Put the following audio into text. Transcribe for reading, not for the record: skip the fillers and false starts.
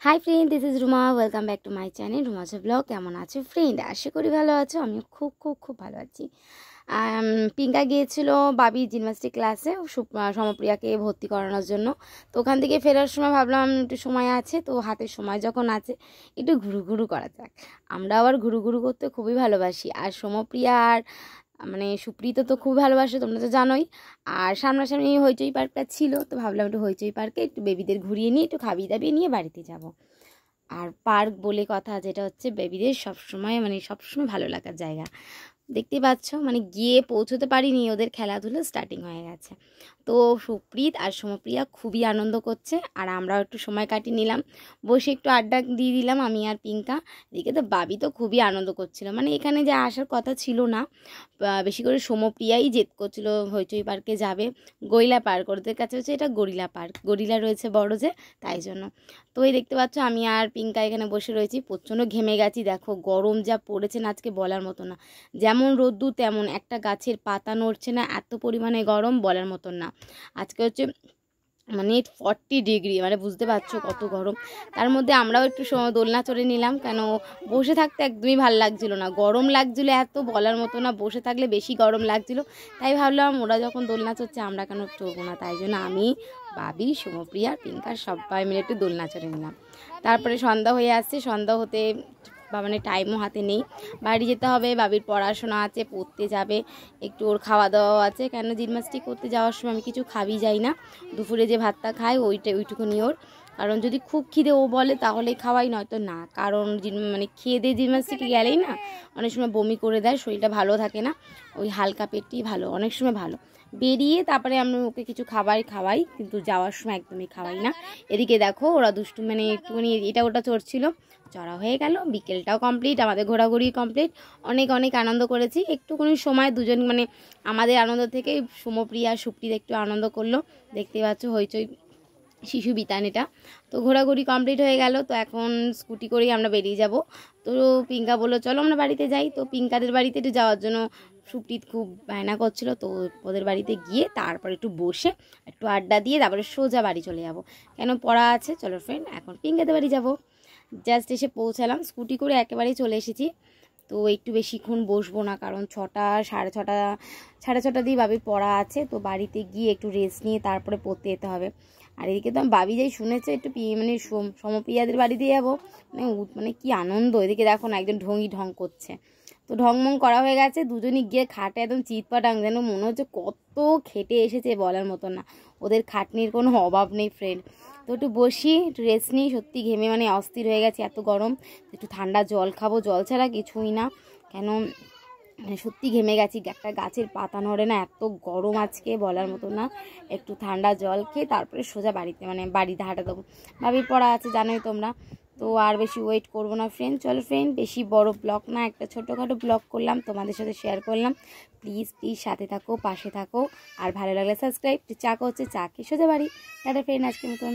Hi friend, this is Ruma. Welcome back to my channel রুমাস blog. কেমন আছো friend? আশা করি ভালো আছো। আমিও খুব খুব খুব ভালো আছি। পিঙ্কা গিয়েছিল বাবির জিমন্যাস্টিক ক্লাসে সমপ্রিয়াকে ভর্তি করানোর জন্য। তো ওখান থেকে ফেরার সময় ভাবলাম একটু সময় আছে, তো হাতে সময় যখন আছে একটু ঘুরু ঘুরু করা যাক। আমরা আবার ঘুরু ঘুরু করতে খুবই ভালোবাসি। আর সমপ্রিয়া আর সুপ্রীত তো খুব ভালোবাসে, তোমরা তো জানোই। আর সামনাসামনি হইচই পার্কটা ছিল, তো ভাবলাম একটু হইচই পার্কে একটু বেবিদের ঘুরিয়ে নিয়ে একটু খাবিয়ে দাবিয়ে নিয়ে বাড়িতে যাব। আর পার্ক বলে কথা, যেটা হচ্ছে বেবিদের সবসময় সবসময় ভালো লাগার জায়গা। দেখতেই পাচ্ছ, গিয়ে পৌঁছতে পারিনি, ওদের খেলাধুলো স্টার্টিং হয়ে গেছে। তো সুপ্রীত আর সমপ্রিয়া খুবই আনন্দ করছে, আর আমরাও একটু সময় কাটিয়ে নিলাম, বসে একটু আড্ডা দিয়ে দিলাম আমি আর পিঙ্কা। এদিকে তো বাবি তো খুবই আনন্দ করছিল, এখানে যে আসার কথা ছিল না, বেশি করে সমপ্রিয়াই জেদ করছিল হইচই পার্কে যাবে। গরিলা পার্ক, ওদের কাছে হচ্ছে এটা গরিলা পার্ক, গরিলা রয়েছে বড় যে, তাই জন্য। তো এই দেখতে পাচ্ছ আমি আর পিঙ্কা এখানে বসে রয়েছি, প্রচণ্ড ঘেমে গেছি। দেখো গরম যা পড়েছে না আজকে, বলার মতো না। যেমন রোদ্দুর তেমন, একটা গাছের পাতা নড়ছে না, এত পরিমাণে গরম বলার মতন না। আজকে হচ্ছে 40 ডিগ্রি, বুঝতে পারছো কত গরম। তার মধ্যে আমরাও একটু দোলনা চড়ে নিলাম, কেন বসে থাকতে একদমই ভালো লাগছিল না, গরম লাগছিলো এত, বলার মতো না। বসে থাকলে বেশি গরম লাগছিলো, তাই ভাবলাম ওরা যখন দোলনা চড়ছে আমরা কেন চড়বো না। তাই জন্য আমি, বাবি, সমপ্রিয়া, পিঙ্কার সবাই মিলে একটু দোলনা চড়ে নিলাম। তারপরে সন্ধ্যা হয়ে আসছে, সন্ধ্যা হতে টাইমও হাতে নেই, বাড়ি যেতে হবে। বাবির পড়াশোনা আছে, পড়তে যাবে, একটু ওর খাওয়া দাওয়াও আছে, কেন জিমন্যাস্টিক করতে যাওয়ার সময় আমি কিছু খাবি যাই না। দুপুরে যে ভাতটা খাই ওইটুকুনি ওর, কারণ যদি খুব খিদে ও বলে তাহলে খাওয়াই, নয়তো না। কারণ খেয়ে দিয়ে জিমন্যাস্টিকে গেলেই না অনেক সময় বমি করে দেয়, শরীরটা ভালো থাকে না। ওই হালকা পেটই ভালো, অনেক সময় ভালো। বেরিয়ে তারপরে আমি ওকে কিছু খাওয়াই, কিন্তু যাওয়ার সময় একদমই খাওয়াই না। এদিকে দেখো ওরা দুষ্টু একটুখানি এটা ওটা চড়ছিল, চড়া হয়ে গেল। বিকেলটাও কমপ্লিট, আমাদের ঘোরাঘুরি কমপ্লিট, অনেক অনেক আনন্দ করেছি। একটুখানি সময় দুজন আমাদের আনন্দ থেকে সমপ্রিয়া সুপ্রীত একটু আনন্দ করলো। দেখতে পাচ্ছ হইচই শিশু বিতানিটা। তো ঘোরাঘুরি কমপ্লিট হয়ে গেল, তো এখন স্কুটি করেই আমরা বেরিয়ে যাব। তো পিঙ্কা বললো চলো আমরা বাড়িতে যাই। তো পিঙ্কাদের বাড়িতে একটু যাওয়ার জন্য সুপ্রীত খুব বায়না করছিল, তো ওদের বাড়িতে গিয়ে তারপর একটু বসে একটু আড্ডা দিয়ে তারপরে সোজা বাড়ি চলে যাব, কেন পড়া আছে। চলো ফ্রেন্ড, এখন পিঙ্কাদের বাড়ি যাব। জাস্ট এসে পৌঁছালাম, স্কুটি করে একেবারেই চলে এসেছি। তো একটু বেশিক্ষণ বসবো না, কারণ 6টা সাড়ে ছটা দিয়ে বাবির পড়া আছে। তো বাড়িতে গিয়ে একটু রেস্ট নিয়ে তারপরে পড়তে যেতে হবে। আর এদিকে তো আমি বাবি যাই শুনেছে একটু সমপ্রিয়াদের বাড়িতে যাবো, কি আনন্দ। এদিকে দেখো না, একজন ঢং করছে। তো ঢংমং করা হয়ে গেছে, দুজনই গিয়ে খাটে একদম চিৎপাটাং, যেন মনে হচ্ছে কত খেটে এসেছে, বলার মতো না। ওদের খাটনির কোনো অভাব নেই ফ্রেন্ড। তো একটু বসি, একটু রেস্ট নিই, সত্যি ঘেমে অস্থির হয়ে গেছে, এত গরম। একটু ঠান্ডা জল খাবো, জল ছাড়া কিছুই না, কেন সত্যি ঘেমে গেছি। একটা গাছের পাতা নড়ে না, এত গরম আজকে, বলার মতো না। একটু ঠান্ডা জল খেয়ে তারপরে সোজা বাড়িতে হাঁটা দেবো। ভাবির পড়া আছে জানোই তোমরা। তো আর বেশি ওয়েট করবো না ফ্রেন্ড, চলো ফ্রেন্ড, বেশি বড় ব্লগ না, একটা ছোটোখাটো ব্লগ করলাম, তোমাদের সাথে শেয়ার করলাম। প্লিজ সাথে থাকো, পাশে থাকো, আর ভালো লাগলে সাবস্ক্রাইব। চা হচ্ছে, চা খেয়ে সোজা বাড়ি। টাটা ফ্রেন্ড, আজকের মতন।